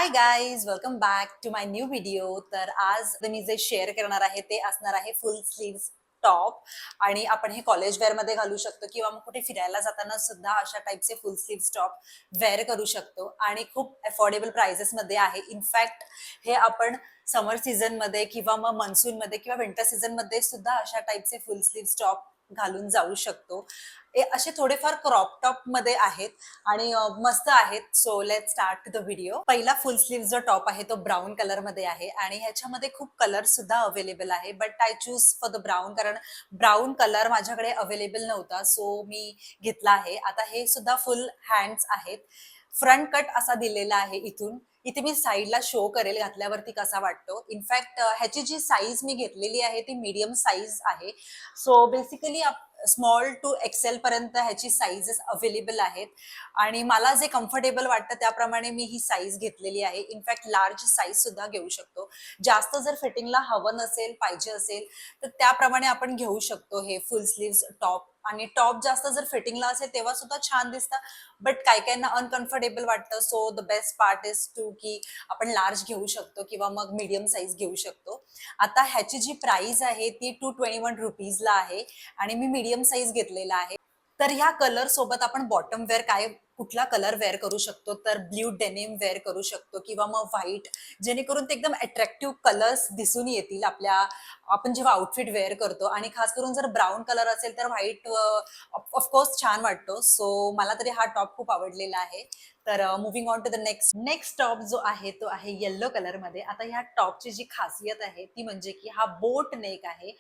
High guys, welcome back to my new video. तर आज मी जे शेअर करणार आहे ते असणार आहे फुल स्लीव्स टॉप. आणि आपण हे कॉलेज वेअर मध्ये घालू शकतो किंवा मग कुठे फिरायला जाताना सुद्धा अशा टाईपचे फुल स्लीव्स टॉप वेअर करू शकतो आणि खूप अफोर्डेबल प्राइसेस मध्ये आहे. इनफॅक्ट हे आपण समर सीझन मध्ये किंवा मग मनसून मध्ये किंवा विंटर सीझन मध्ये सुद्धा अशा टाईपचे फुल स्लीव्स टॉप घालून जाऊ शकतो. हे असे थोडेफार क्रॉप टॉप मध्ये आहेत आणि मस्त आहेत. So let start the video. पहिला फुल स्लीव जो टॉप आहे तो ब्राऊन कलर मध्ये आहे आणि ह्याच्यामध्ये खूप कलर सुद्धा अवेलेबल आहे, but I choose for the brown कारण ब्राऊन कलर माझ्याकडे अवेलेबल नव्हता, सो मी घेतला आहे. आता हे सुद्धा फुल हँड्स आहेत. फ्रंट कट असा दिलेला आहे. इथे मी साईडला शो करेल घातल्यावरती कसा वाटतो. इनफॅक्ट ह्याची जी साईज मी घेतलेली आहे ती मीडियम साईज आहे. So basically small to XL पर्यंत ह्याची साईजेस अवेलेबल आहेत आणि मला जे कम्फर्टेबल वाटतं त्याप्रमाणे मी ही साईज घेतलेली आहे. इनफॅक्ट लार्ज साईज सुद्धा घेऊ शकतो. जास्त जर फिटिंगला हवं नसेल, पाहिजे असेल तर त्याप्रमाणे आपण घेऊ शकतो हे फुल स्लीव्स टॉप. आणि टॉप जास्त जर फिटिंगला असेल तेव्हा सुद्धा छान दिसतं, बट काही काहींना अनकम्फर्टेबल वाटतं. So the best part is to की आपण लार्ज घेऊ शकतो किंवा मग मीडियम साईज घेऊ शकतो. आता ह्याची जी प्राइस आहे ती 221 रुपीजला आहे आणि मी मीडियम साईज घेतलेला आहे. तर ह्या कलर सोबत आपण बॉटम वेअर कुठला कलर वेअर करू शकतो, तर ब्ल्यू डेनिम वेअर करू शकतो किंवा मग व्हाईट, जेणेकरून ते एकदम अट्रॅक्टिव्ह कलर्स दिसून येतील आपण जेव्हा आउटफिट वेअर करतो. आणि खास करून जर ब्राऊन कलर असेल तर व्हाईट ऑफकोर्स छान वाटतो. सो मला तरी हा टॉप खूप आवडलेला आहे. तर moving on to the next top जो आहे तो आहे येल्लो कलर मध्ये. आता ह्या टॉपची जी खासियत आहे ती म्हणजे की हा बोट नेक आहे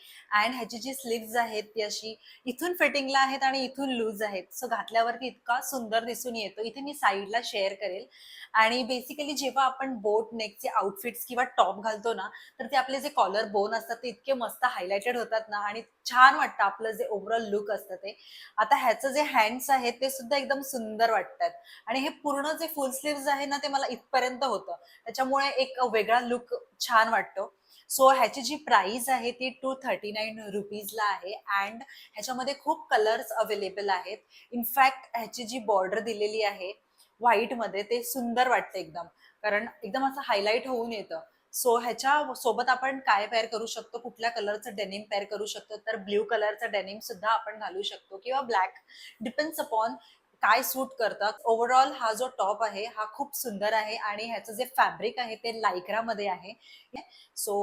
अँड ह्याची जी स्लीव्ज आहेत ती अशी इथून फिटिंगला आहेत आणि इथून लूज आहेत. सो घातल्यावरती इतका सुंदर दिसून येतो. इथे मी साईडला शेअर करेल. आणि बेसिकली जेव्हा आपण बोट नेकचे आउटफिट्स किंवा टॉप घालतो ना, तर ते आपले जे कॉलर बोन असतात ते इतके मस्त हायलाइटेड होतात ना आणि छान वाटतं आपलं जे ओव्हरऑल लुक असतं ते. आता ह्याचं जे हँड्स आहेत ते सुद्धा एकदम सुंदर वाटतात आणि हे पूर्ण जे फुल स्लीव्ज आहे ना ते मला इथपर्यंत होतं. त्याच्यामुळे एक वेगळा लुक छान वाटतो. सो ह्याची जी प्राइस आहे ती 239 रुपीजला आहे अँड ह्याच्यामध्ये खूप कलर्स अवेलेबल आहेत. इनफॅक्ट ह्याची जी बॉर्डर दिलेली आहे व्हाईट मध्ये ते सुंदर वाटतं एकदम, कारण एकदम असं हायलाइट होऊन येतं. सो ह्याच्या सोबत आपण काय पेअर करू शकतो, कुठल्या कलरचं डेनिम पेअर करू शकतो, तर ब्ल्यू कलरचं डेनिम सुद्धा आपण घालू शकतो किंवा ब्लॅक, डिपेंड्स अपॉन काय सूट करतात. ओव्हरऑल हा जो टॉप आहे हा खूप सुंदर आहे आणि ह्याचं जे फॅब्रिक आहे ते लायक्रा मध्ये आहे. So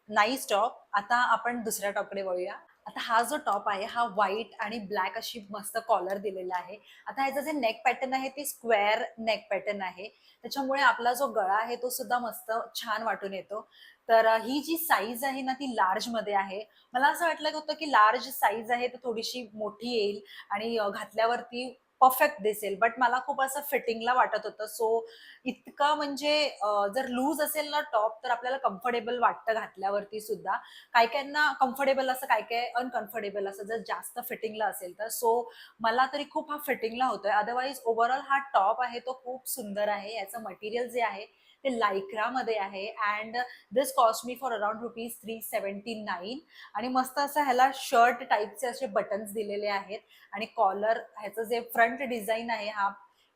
nice top. आता आपण दुसऱ्या टॉपकडे वळूया. आता हा जो टॉप आहे हा व्हाईट आणि ब्लॅक अशी मस्त कॉलर दिलेला आहे. आता ह्याचं जे नेक पॅटर्न आहे ते स्क्वेअर नेक पॅटर्न आहे. त्याच्यामुळे आपला जो गळा आहे तो सुद्धा मस्त छान वाटून येतो. तर ही जी साईज आहे ना ती लार्ज मध्ये आहे. मला असं वाटलं होतं की लार्ज साईज आहे तर थोडीशी मोठी येईल आणि घातल्यावरती परफेक्ट दिसेल, बट मला खूप असं फिटिंगला वाटत होतं. सो इतका म्हणजे जर लूज असेल ना टॉप तर आपल्याला कम्फर्टेबल वाटतं घातल्यावरती सुद्धा. काही काहींना कम्फर्टेबल असं, काय काय अनकम्फर्टेबल असं जर जास्त फिटिंगला असेल तर. सो मला तरी खूप हा फिटिंगला होतोय. अदरवाईज ओव्हरऑल हा टॉप आहे तो खूप सुंदर आहे. याचं मटेरियल जे आहे ते लायक्रा मध्ये आहे and this cost me for around ₹379. आणि मस्त असं ह्याला शर्ट टाईपचे असे बटन्स दिलेले आहेत आणि कॉलर ह्याचं जे फ्रंट डिझाईन आहे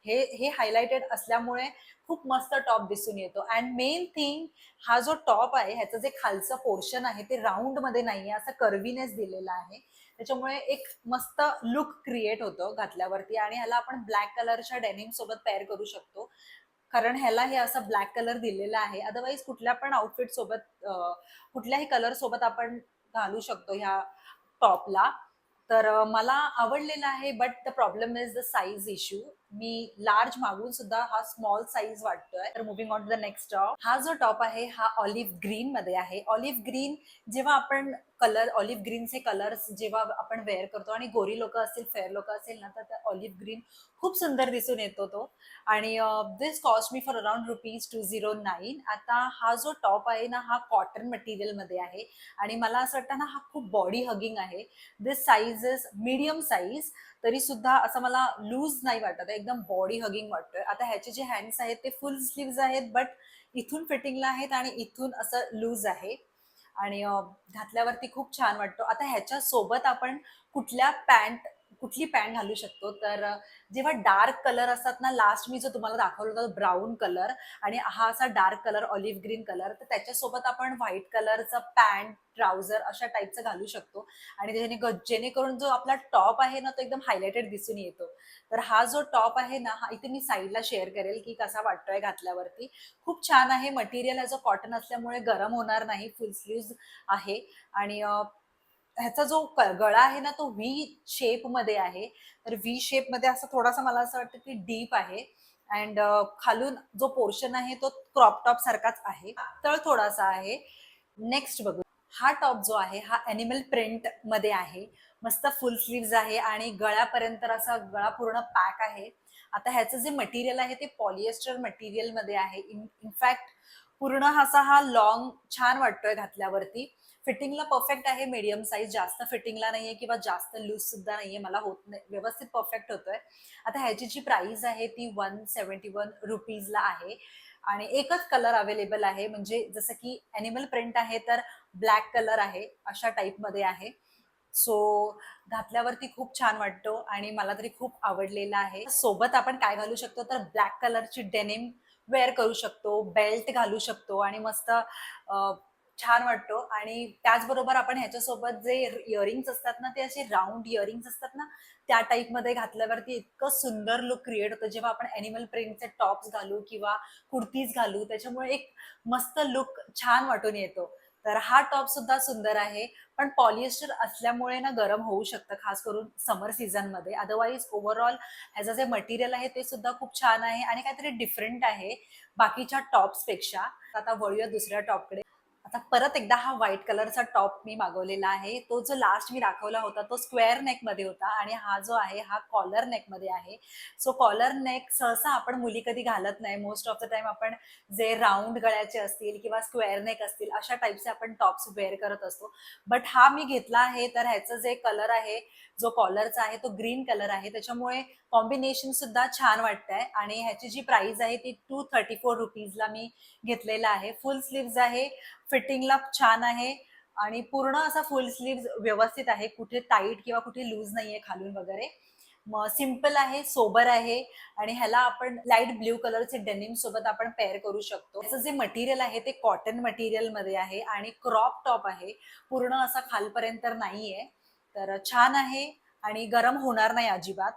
हे हे हायलाइटेड असल्यामुळे खूप मस्त टॉप दिसून येतो. अँड मेन थिंग, हा जो टॉप आहे ह्याचं जे खालचं पोर्शन आहे ते राऊंड मध्ये नाहीये, असं कर्वीनेस दिलेला आहे. त्याच्यामुळे एक मस्त लुक क्रिएट होतो घातल्यावरती आणि ह्याला आपण ब्लॅक कलरच्या डेनिम सोबत पेअर करू शकतो, कारण ह्याला हे असं ब्लॅक कलर दिलेला आहे. अदरवाईज कुठल्या पण आउटफिट सोबत कुठल्याही कलर सोबत आपण घालू शकतो ह्या टॉपला. तर मला आवडलेलं आहे, but the problem is the size issue. मी लार्ज मागून सुद्धा हा स्मॉल साईज वाटतोय. तर moving on to the next top. हा जो टॉप आहे हा ऑलिव्ह ग्रीन मध्ये आहे. ऑलिव्ह ग्रीन, जेव्हा आपण ऑलिव्ह ग्रीनचे कलर्स जेव्हा आपण वेअर करतो आणि गोरी लोक असतील, फेअर लोक असेल ना, तर ऑलिव्ह ग्रीन खूप सुंदर दिसून येतो तो. आणि दिस कॉस्ट मी फॉर अराउंड ₹209. आता हा जो टॉप आहे ना हा कॉटन मटेरियल मध्ये आहे आणि मला असं वाटतं ना हा खूप बॉडी हगिंग आहे. दिस साईज इज मीडियम साईज, तरी सुद्धा असं मला लूज नाही वाटत, एकदम बॉडी हगिंग वाटतोय. आता ह्याचे जे हँड्स आहेत ते फुल स्लीव्ज आहेत, बट इथून फिटिंगला आहेत आणि इथून असं लूज आहे आणि घातल्यावरती खूप छान वाटतो. आता ह्याच्या सोबत आपण कुठल्या पॅन्ट कुठली पॅन्ट घालू शकतो तर जेव्हा डार्क कलर असतात ना, लास्ट मी जो तुम्हाला दाखवला होता ब्राऊन कलर आणि हा असा dark colour olive green colour, तर त्याच्यासोबत आपण व्हाईट कलरचा पॅन्ट ट्राउझर अशा टाईपचं घालू शकतो आणि जेणेकरून जो आपला टॉप आहे ना तो एकदम हायलाइटेड दिसून येतो. तर हा जो टॉप आहे ना, हा इथे मी साईडला शेअर करेल की कसा वाटतोय घातल्यावरती. खूप छान आहे. मटेरियल ह्याचं कॉटन असल्यामुळे गरम होणार नाही. फुल स्लीव्ह आहे आणि ह्याचा जो गळा आहे ना तो व्ही शेप मध्ये आहे. तर व्ही शेप मध्ये असं थोडासा मला असं वाटतं की डीप आहे अँड खालून जो पोर्शन आहे तो क्रॉप टॉप सारखाच आहे. तळ थोडासा आहे. नेक्स्ट बघू. हा टॉप जो आहे हा एनिमल प्रिंट मध्ये आहे. मस्त फुल स्लीव्ज आहे आणि गळ्यापर्यंत असा गळा पूर्ण पॅक आहे. आता ह्याचं जे मटेरियल आहे ते पॉलिएस्टर मटेरियल मध्ये आहे. इनफॅक्ट पूर्ण असा हा लॉंग छान वाटतोय घातल्यावरती. फिटिंगला परफेक्ट आहे. मीडियम साईज, जास्त फिटिंगला नाहीये किंवा जास्त लूज सुद्धा नाहीये. मला होत नाही, व्यवस्थित परफेक्ट होतोय. आता ह्याची जी प्राइस आहे ती 171 रुपीजला आहे आणि एकच कलर अवेलेबल आहे. म्हणजे जसं की एनिमल प्रिंट आहे तर ब्लॅक कलर आहे, अशा टाईप मध्ये आहे. सो घातल्यावरती खूप छान वाटतो आणि मला तरी खूप आवडलेला आहे. सोबत आपण काय घालू शकतो तर ब्लॅक कलरची डेनिम वेअर करू शकतो, बेल्ट घालू शकतो आणि मस्त छान वाटतो. आणि त्याचबरोबर आपण ह्याच्यासोबत जे इयरिंग्स असतात ना ते असे राऊंड इयरिंग्स असतात ना, त्या टाईप मध्ये घातल्यावरती इतकं सुंदर लुक क्रिएट होतं जेव्हा आपण एनिमल प्रिंटचे टॉप्स घालू किंवा कुर्तीज घालू, त्याच्यामुळे एक मस्त लुक छान वाटून येतो. तर हा टॉप सुद्धा सुंदर आहे, पण पॉलिएस्टर असल्यामुळे ना गरम होऊ शकतं, खास करून समर सीझन मध्ये. अदरवाईज ओव्हरऑल ह्याचं जे मटेरियल आहे ते सुद्धा खूप छान आहे आणि काहीतरी डिफरंट आहे बाकीच्या टॉप्स पेक्षा. आता वळूया दुसऱ्या टॉपकडे. आता परत एकदा हा व्हाईट कलरचा टॉप मी मागवलेला आहे. तो जो लास्ट मी दाखवला होता तो स्क्वेअर नेक मध्ये होता आणि हा जो आहे हा कॉलर नेक मध्ये आहे. सो कॉलर नेक सहसा आपण मुली कधी घालत नाही. मोस्ट ऑफ द टाइम आपण जे राऊंड गळ्याचे असतील किंवा स्क्वेअर नेक असतील अशा टाईपचे आपण टॉप्स वेअर करत असतो. बट हा मी घेतला आहे तर ह्याचं जे कलर आहे, जो कॉलरचा आहे तो ग्रीन कलर आहे, त्याच्यामुळे कॉम्बिनेशन सुद्धा छान वाटतंय आणि ह्याची जी प्राइस आहे ती 234 रुपीजला मी घेतलेला आहे. फुल स्लीव्ज आहे, फिटिंगला छान आहे आणि पूर्ण असा फुल स्लीव्ह व्यवस्थित आहे. कुठे टाईट किंवा कुठे लूज नाहीये खालून वगैरे. मग सिंपल आहे, सोबर आहे आणि ह्याला आपण लाईट ब्ल्यू कलरचे डेनिम सोबत आपण पेअर करू शकतो. याचं जे मटेरियल आहे ते कॉटन मटेरियल मध्ये आहे आणि क्रॉप टॉप आहे. पूर्ण असा खालपर्यंत नाहीये. तर छान आहे आणि गरम होणार नाही अजिबात.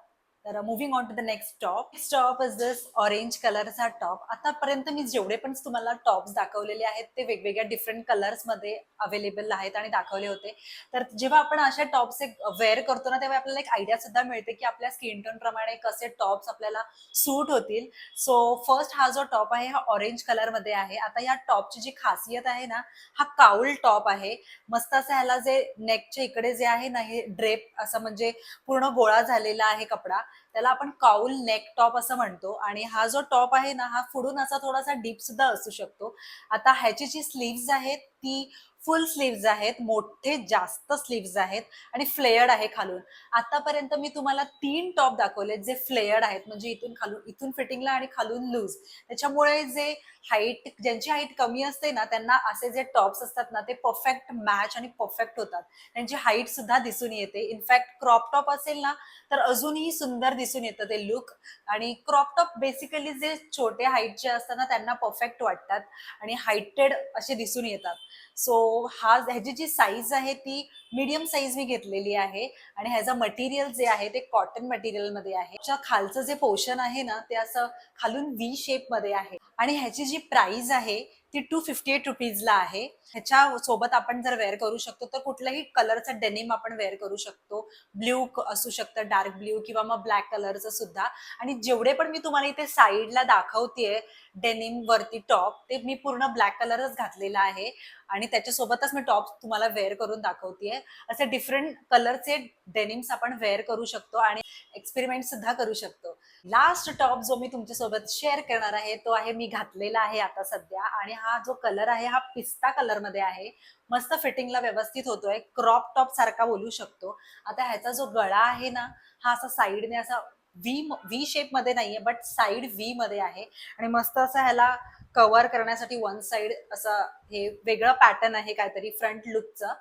तर moving on to the next top. Next top is this orange कलरचा टॉप. आतापर्यंत मी जेवढे पण तुम्हाला टॉप्स दाखवलेले आहेत ते वेगवेगळ्या डिफरंट कलर्स मध्ये अवेलेबल आहेत आणि दाखवले होते. तर जेव्हा आपण अशा टॉप्स वेअर करतो ना तेव्हा आपल्याला एक आयडिया सुद्धा मिळते की आपल्या स्किन टोन प्रमाणे कसे टॉप्स आपल्याला सूट होतील. सो फर्स्ट हा जो टॉप आहे हा ऑरेंज कलर मध्ये आहे. आता या टॉपची जी खासियत आहे ना, हा काउल टॉप आहे. मस्त असं ह्याला जे नेकच्या इकडे जे आहे ना हे ड्रेप असं म्हणजे पूर्ण गोळा झालेला आहे कपडा, त्याला आपण काउल नेक टॉप असं म्हणतो. आणि हा जो टॉप आहे ना हा पुढून असा थोडासा डीप सुद्धा असू शकतो. आता ह्याची जी स्लीव्ज आहेत ती फुल स्लीव्ज आहेत, मोठे जास्त स्लीव्ज आहेत आणि फ्लेयर्ड आहे खालून. आतापर्यंत मी तुम्हाला 3 टॉप दाखवले जे फ्लेयर्ड आहेत, म्हणजे इथून खालून, इथून फिटिंगला आणि खालून लूज. त्याच्यामुळे जे ज्यांची हाईट कमी असते ना त्यांना असे जे टॉप्स असतात ना ते परफेक्ट मॅच आणि परफेक्ट होतात. त्यांची हाईट सुद्धा दिसून येते. इनफॅक्ट क्रॉप टॉप असेल ना तर अजूनही सुंदर दिसून येतं ते लुक. आणि क्रॉप टॉप बेसिकली जे छोटे हाईटचे असतात ना त्यांना परफेक्ट वाटतात आणि हायटेड असे दिसून येतात. सो ह्याची जी साईज आहे ती मीडियम साईज मी घेतलेली आहे आणि ह्याचं मटेरियल जे आहे ते कॉटन मटेरियल मध्ये आहे. खालचं जे पोर्शन आहे ना ते असं खालून व्ही शेप मध्ये आहे आणि ह्याची जी प्राइस आहे ती 258 रुपीजला आहे. ह्याच्या सोबत आपण जर वेअर करू शकतो तर कुठल्याही कलरचा डेनिम आपण वेअर करू शकतो. ब्ल्यू असू शकतं, डार्क ब्ल्यू किंवा मग ब्लॅक कलरचं सुद्धा. आणि जेवढे पण मी तुम्हाला इथे साईडला दाखवतेय डेनिम वरती टॉप ते मी पूर्ण ब्लॅक कलरच घातलेला आहे आणि त्याच्यासोबतच मी टॉप तुम्हाला वेअर करून दाखवतेय. असे डिफरंट कलरचे डेनिम्स आपण वेअर करू शकतो आणि एक्सपेरिमेंट सुद्धा करू शकतो. लास्ट टॉप जो मी तुमच्यासोबत शेअर करणार आहे तो आहे मी घातलेला आहे आता सध्या आणि हा जो कलर आहे हा पिस्ता कलर मध्ये आहे. मस्त फिटिंगला व्यवस्थित होतोय, क्रॉप टॉप सारखा बोलू शकतो. आता ह्याचा जो गळा आहे ना हा असा साईडने असा व्ही शेप मध्ये नाहीये बट साईड व्ही मध्ये आहे आणि मस्त असं ह्याला कव्हर करण्यासाठी वन साइड असं हे वेगळं पॅटर्न आहे काहीतरी फ्रंट लुकचं.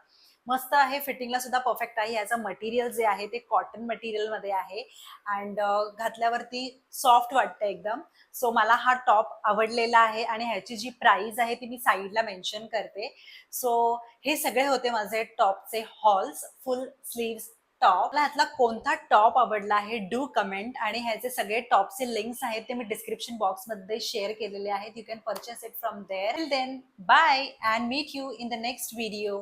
मस्त आहे, फिटिंगला सुद्धा परफेक्ट आहे. याचं मटेरियल जे आहे ते कॉटन मटेरियल मध्ये आहे अँड घातल्यावरती सॉफ्ट वाटतं एकदम. सो मला हा टॉप आवडलेला आहे आणि ह्याची जी प्राइस आहे ती मी साईडला मेन्शन करते. सो हे सगळे होते माझे टॉपचे हॉल्स, फुल स्लीव्स टॉप. मला ह्यातला कोणता टॉप आवडला आहे डू कमेंट, आणि ह्याचे सगळे टॉपचे लिंक्स आहेत ते मी डिस्क्रिप्शन बॉक्स मध्ये शेअर केलेले आहेत. You can purchase it from there. Then bye and meet you in the next video.